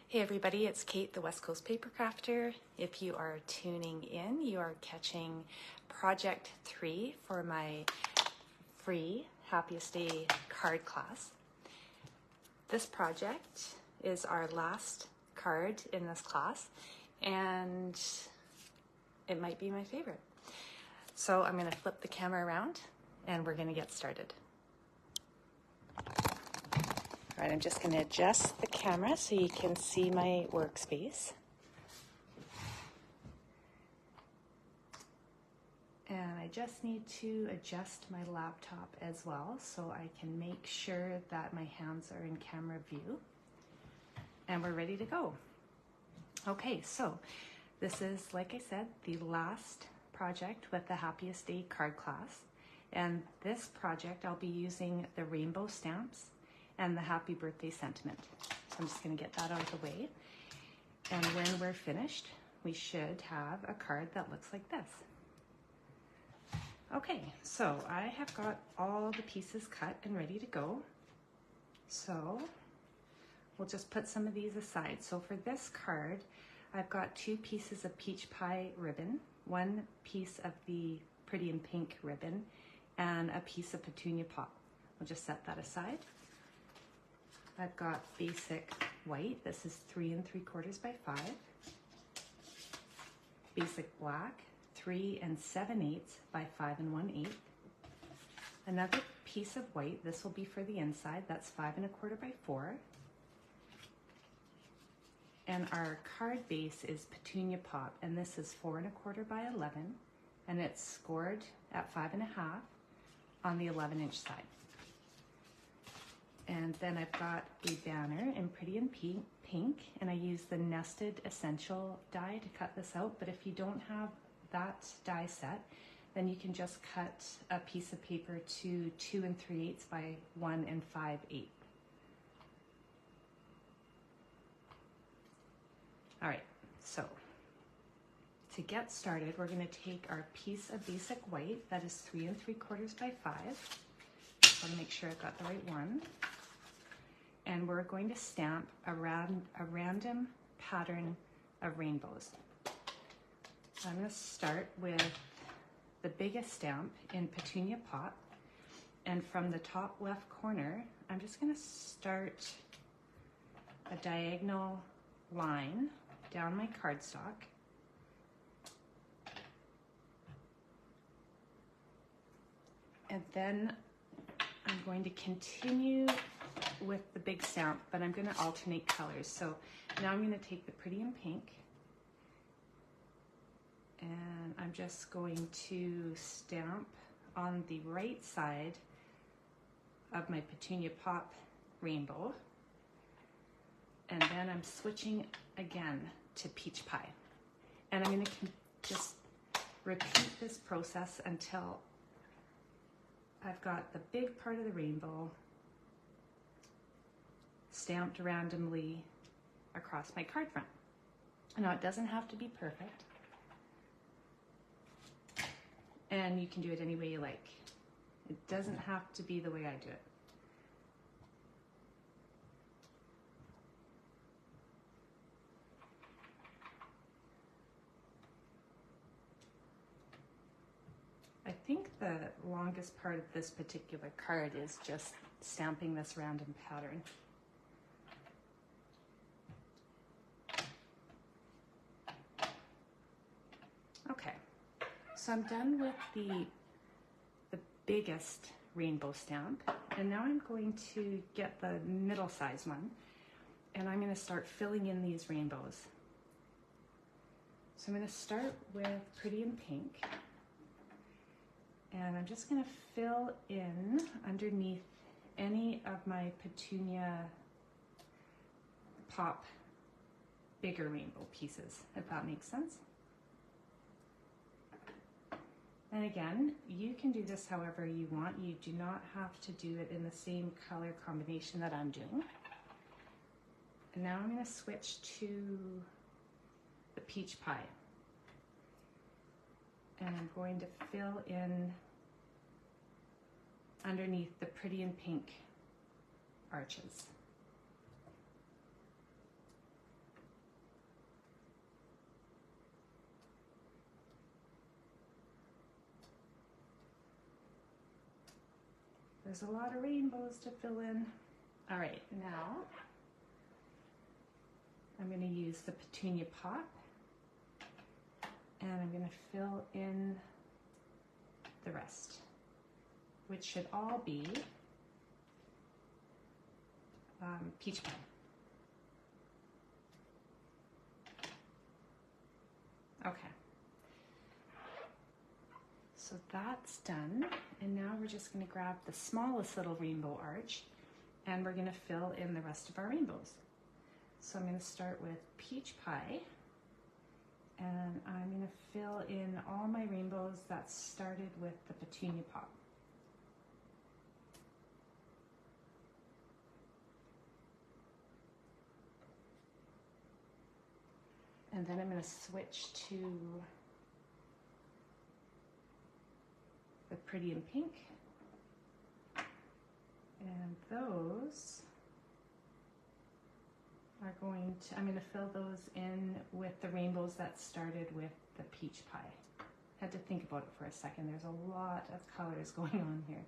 Hey everybody, it's Kate, the West Coast Paper Crafter. If you are tuning in, you are catching Project 3 for my free Happiest Day card class. This project is our last card in this class, and it might be my favorite. So I'm going to flip the camera around and we're going to get started. All right, I'm just going to adjust the camera so you can see my workspace. And I just need to adjust my laptop as well so I can make sure that my hands are in camera view. And we're ready to go. Okay, so this is, like I said, the last project with the Happiest Day card class. And this project, I'll be using the rainbow stamps and the happy birthday sentiment. So I'm just going to get that out of the way. And when we're finished, we should have a card that looks like this. Okay, so I have got all the pieces cut and ready to go. So we'll just put some of these aside. So for this card, I've got 2 pieces of peach pie ribbon, 1 piece of the pretty in pink ribbon, and a piece of Petunia Pop. We'll just set that aside. I've got basic white. This is 3 3/4 by 5. Basic black, 3 7/8 by 5 1/8. Another piece of white. This will be for the inside. That's 5 1/4 by 4. And our card base is Petunia Pop, and this is 4 1/4 by 11, and it's scored at 5 1/2 on the 11-inch side. And then I've got a banner in pretty in pink, and I use the nested essential die to cut this out. But if you don't have that die set, then you can just cut a piece of paper to 2 3/8 by 1 5/8. All right, so to get started, we're going to take our piece of basic white that is 3 3/4 by 5. I want to make sure I've got the right one. And we're going to stamp a random pattern of rainbows. So I'm going to start with the biggest stamp in Petunia Pop. And from the top left corner, I'm just going to start a diagonal line down my cardstock. And then I'm going to continue with the big stamp, but I'm going to alternate colors. So now I'm going to take the pretty in pink, and I'm just going to stamp on the right side of my Petunia Pop rainbow, and then I'm switching again to peach pie. And I'm going to just repeat this process until I've got the big part of the rainbow stamped randomly across my card front. Now, it doesn't have to be perfect, and you can do it any way you like. It doesn't have to be the way I do it. I think the longest part of this particular card is just stamping this random pattern. Okay, so I'm done with the biggest rainbow stamp, and now I'm going to get the middle size one, and I'm going to start filling in these rainbows. So I'm going to start with pretty in pink, and I'm just going to fill in underneath any of my Petunia Pop bigger rainbow pieces, if that makes sense. And again, you can do this however you want. You do not have to do it in the same color combination that I'm doing. And now I'm going to switch to the peach pie. And I'm going to fill in underneath the pretty in pink arches. there's a lot of rainbows to fill in. All right, now I'm going to use the Petunia Pop, and I'm going to fill in the rest, which should all be peach pie. Okay, so that's done, and now we're just going to grab the smallest little rainbow arch, and we're going to fill in the rest of our rainbows. So I'm going to start with peach pie, and I'm going to fill in all my rainbows that started with the Petunia Pop. And then I'm going to switch to the Pretty in Pink, and those are I'm going to fill those in with the rainbows that started with the peach pie. Had to think about it for a second. There's a lot of colors going on here.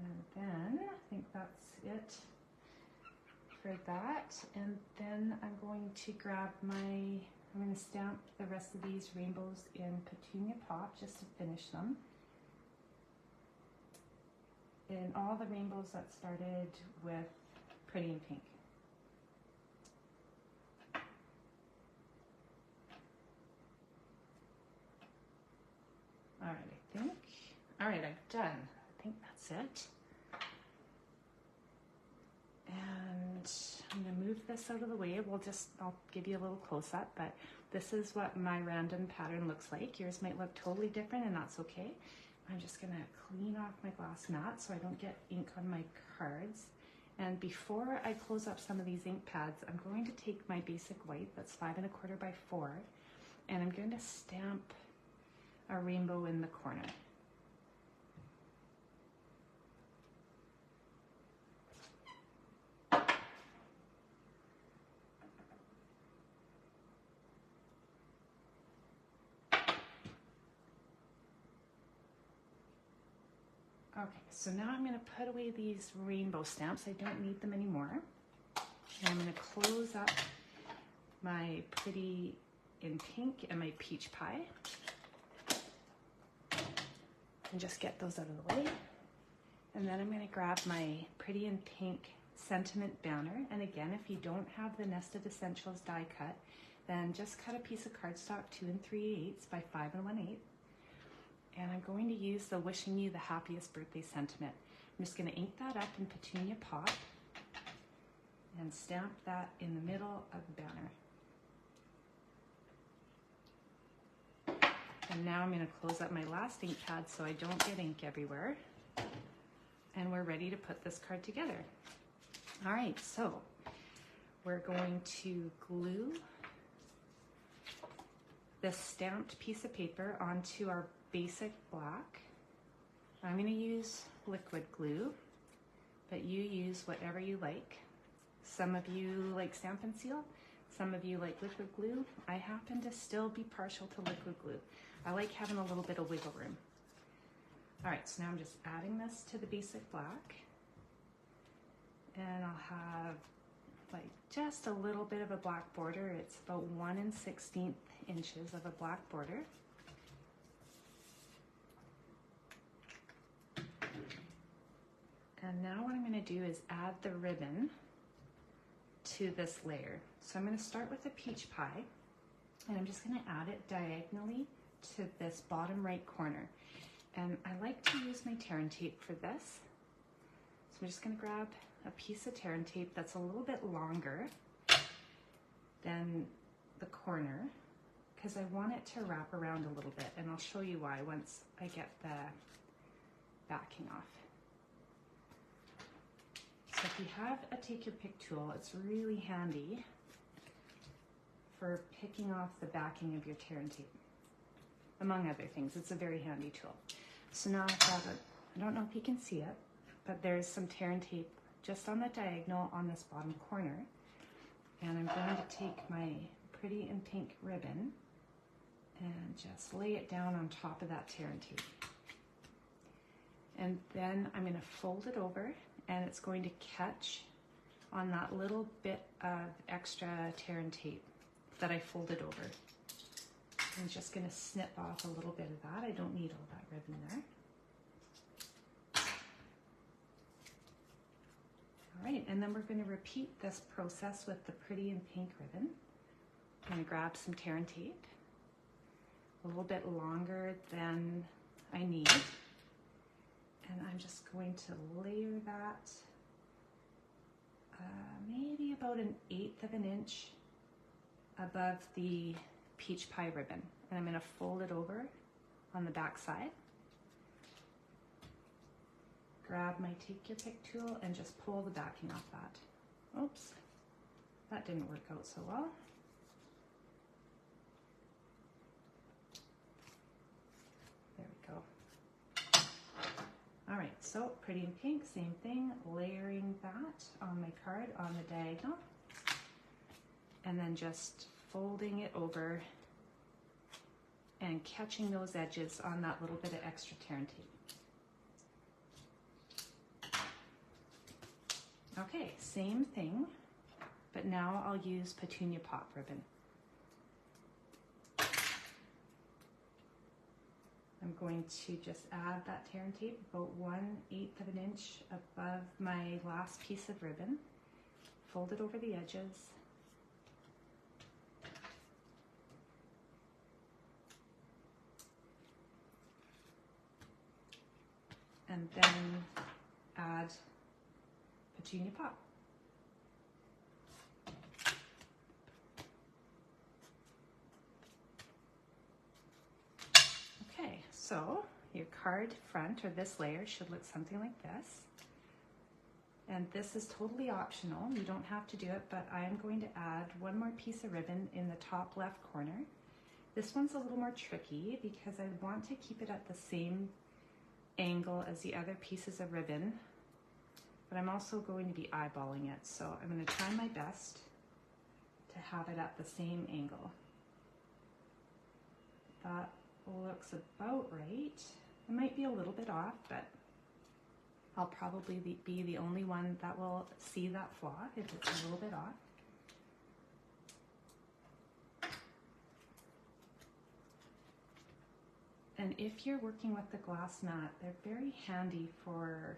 And then I think that's it for that. And then I'm going to grab I'm going to stamp the rest of these rainbows in Petunia Pop just to finish them. In all the rainbows that started with Pretty in Pink. All right, all right, I've done. I think that's it. And I'm gonna move this out of the way. I'll give you a little close up, but this is what my random pattern looks like. Yours might look totally different, and that's okay. I'm just gonna clean off my glass mat so I don't get ink on my cards. And before I close up some of these ink pads, I'm going to take my basic white, that's 5 1/4 by 4, and I'm going to stamp a rainbow in the corner. Okay, so now I'm going to put away these rainbow stamps. I don't need them anymore. And I'm going to close up my Pretty in Pink and my peach pie. And just get those out of the way. And then I'm going to grab my Pretty in Pink sentiment banner. And again, if you don't have the Nested Essentials die cut, then just cut a piece of cardstock 2 3/8 by 5 1/8. And I'm going to use the Wishing You the Happiest Birthday sentiment. I'm just going to ink that up in Petunia Pop and stamp that in the middle of the banner. And now I'm going to close up my last ink pad so I don't get ink everywhere. And we're ready to put this card together. All right, so we're going to glue this stamped piece of paper onto our basic black. I'm going to use liquid glue, but you use whatever you like. Some of you like Stampin' Seal, some of you like liquid glue. I happen to still be partial to liquid glue. I like having a little bit of wiggle room. All right, so now I'm just adding this to the basic black, and I'll have like just a little bit of a black border. It's about 1 1/16 inches of a black border. And now what I'm going to do is add the ribbon to this layer. So I'm going to start with the peach pie, and I'm just going to add it diagonally to this bottom right corner. And I like to use my tear and tape for this. So I'm just going to grab a piece of tear and tape that's a little bit longer than the corner, because I want it to wrap around a little bit, and I'll show you why once I get the backing off. So if you have a take your pick tool, it's really handy for picking off the backing of your tear and tape. Among other things, it's a very handy tool. So now I've got I don't know if you can see it, but there's some tear and tape just on the diagonal on this bottom corner. And I'm going to take my Pretty in Pink ribbon, and just lay it down on top of that tear and tape. And then I'm going to fold it over, and it's going to catch on that little bit of extra tear and tape that I folded over. I'm just going to snip off a little bit of that. I don't need all that ribbon there. All right, and then we're going to repeat this process with the pretty and pink ribbon. I'm going to grab some tear and tape, a little bit longer than I need, and I'm just going to layer that maybe about 1/8 of an inch above the peach pie ribbon, and I'm going to fold it over on the back side. Grab my take your pick tool and just pull the backing off that. Oops, that didn't work out so well. There we go. All right, so pretty and pink, same thing, layering that on my card on the diagonal, and then just folding it over and catching those edges on that little bit of extra tear and tape. Okay, same thing, but now I'll use Petunia Pop ribbon. I'm going to just add that tear and tape about 1/8 of an inch above my last piece of ribbon, fold it over the edges, and then add Petunia Pop. Okay, so your card front, or this layer, should look something like this. And this is totally optional. You don't have to do it, but I am going to add one more piece of ribbon in the top left corner. This one's a little more tricky because I want to keep it at the same angle as the other pieces of ribbon, but I'm also going to be eyeballing it, so I'm going to try my best to have it at the same angle. That looks about right. It might be a little bit off, but I'll probably be the only one that will see that flaw if it's a little bit off. And if you're working with the glass mat, they're very handy for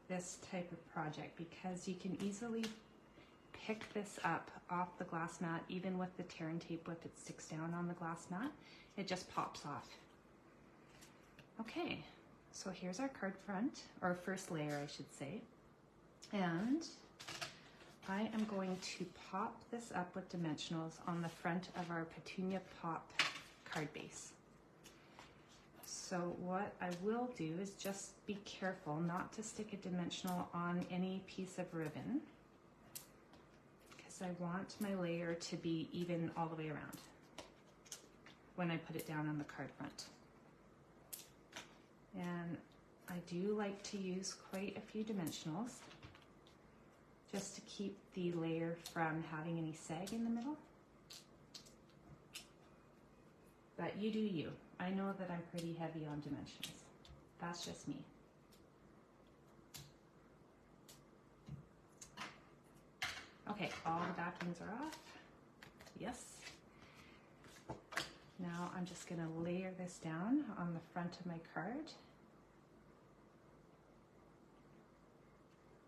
this type of project because you can easily pick this up off the glass mat, even with the tear and tape if it sticks down on the glass mat, it just pops off. Okay, so here's our card front, or first layer I should say, and I am going to pop this up with dimensionals on the front of our Petunia Pop card base. So what I will do is just be careful not to stick a dimensional on any piece of ribbon because I want my layer to be even all the way around when I put it down on the card front. And I do like to use quite a few dimensionals just to keep the layer from having any sag in the middle. But you do you. I know that I'm pretty heavy on dimensions. That's just me. Okay, all the backings are off. Yes. Now I'm just going to layer this down on the front of my card.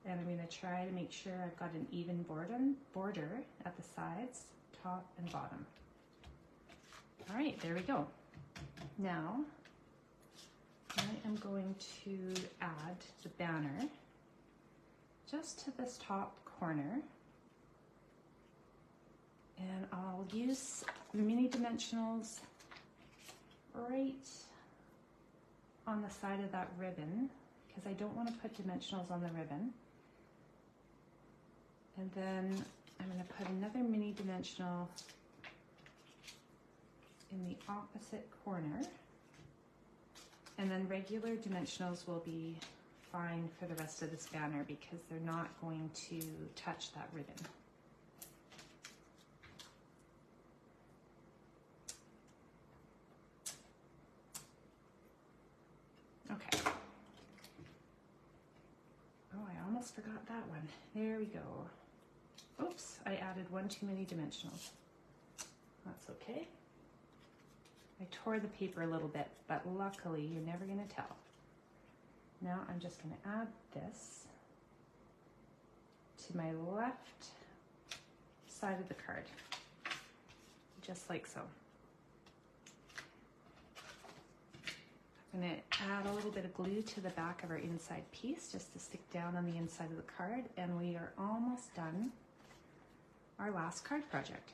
And I'm going to try to make sure I've got an even border at the sides, top and bottom. All right, there we go. Now, I am going to add the banner just to this top corner. And I'll use mini dimensionals right on the side of that ribbon because I don't want to put dimensionals on the ribbon. And then I'm going to put another mini dimensional in the opposite corner, and then regular dimensionals will be fine for the rest of this banner because they're not going to touch that ribbon. Okay. Oh, I almost forgot that one. There we go. Oops, I added one too many dimensionals. That's okay. I tore the paper a little bit, but luckily you're never gonna tell. Now I'm just gonna add this to my left side of the card, just like so. I'm going to add a little bit of glue to the back of our inside piece just to stick down on the inside of the card, and we are almost done our last card project.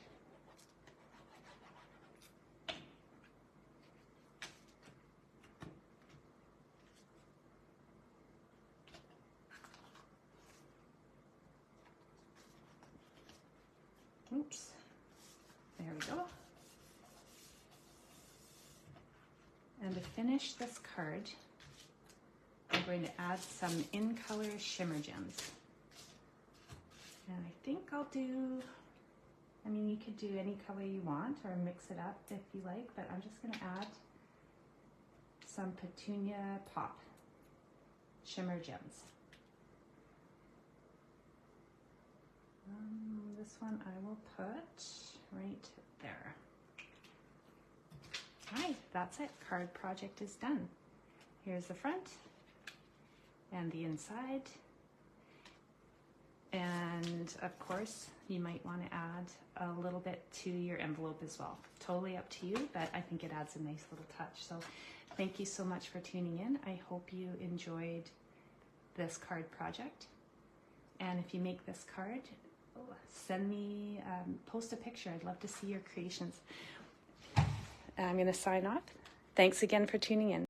Oops, there we go. And to finish this card, I'm going to add some in color shimmer gems. And I think I'll do, I mean, you could do any color you want or mix it up if you like, but I'm just going to add some Petunia Pop shimmer gems. This one I will put right there. All right, that's it. Card project is done. Here's the front and the inside. And of course, you might want to add a little bit to your envelope as well. Totally up to you, but I think it adds a nice little touch. So thank you so much for tuning in. I hope you enjoyed this card project. And if you make this card, send me, post a picture. I'd love to see your creations. I'm going to sign off. Thanks again for tuning in.